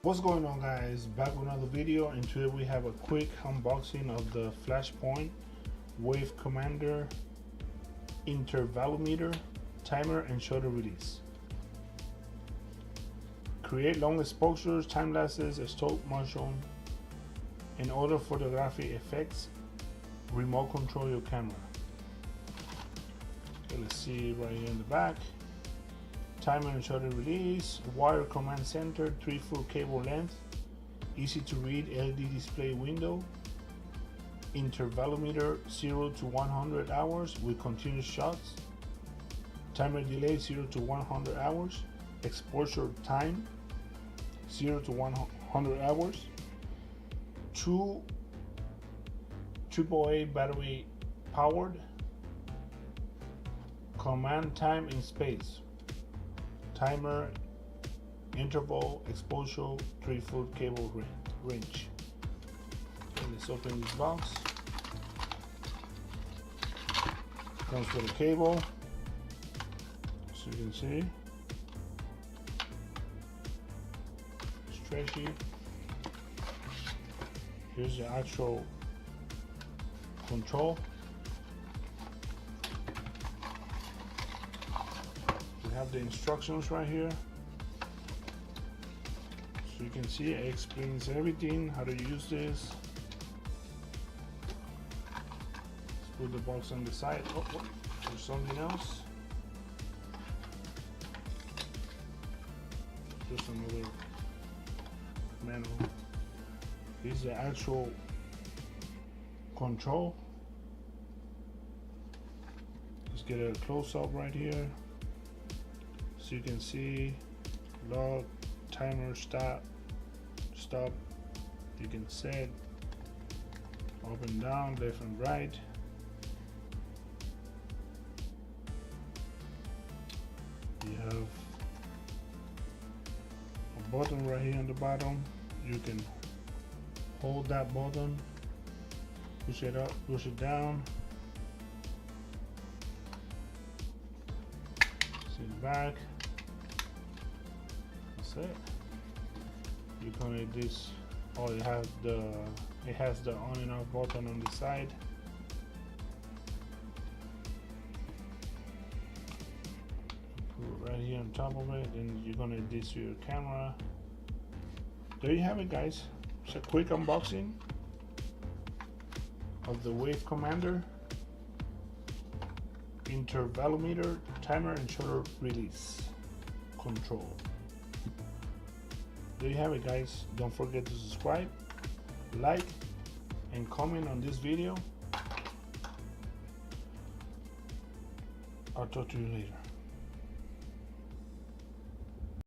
What's going on, guys? Back with another video, and today we have a quick unboxing of the Flashpoint Wave Commander Intervalometer Timer and Shutter Release. Create long exposures, time lapses, stop motion, and other photographic effects. Remote control your camera. Okay, let's see right here in the back. Timer and shutter release, wire command center, 3-foot cable length, easy to read LED display window, intervalometer 0 to 100 hours with continuous shots, timer delay 0 to 100 hours, exposure time 0 to 100 hours, 2 AAA battery powered, command time in space, timer, interval, exposure, 3-foot cable range. Okay, let's open this box. Comes with a cable, so you can see. Stretchy. Here's the actual control. We have the instructions right here, so you can see it explains everything, how to use this. Let's put the box on the side. Oh, there's something else. Just another manual. This is the actual control. Let's get a close-up right here. So you can see log, timer, stop. You can set up and down, left and right. You have a button right here on the bottom. You can hold that button, push it up, push it down. See the back. That's it. You connect this. Oh, it has the on and off button on the side. Put it right here on top of it, and you're gonna this to your camera. There you have it, guys. It's a quick unboxing of the Wave Commander Intervalometer Timer and Shutter Release Control. There you have it, guys. Don't forget to subscribe, like, and comment on this video. I'll talk to you later.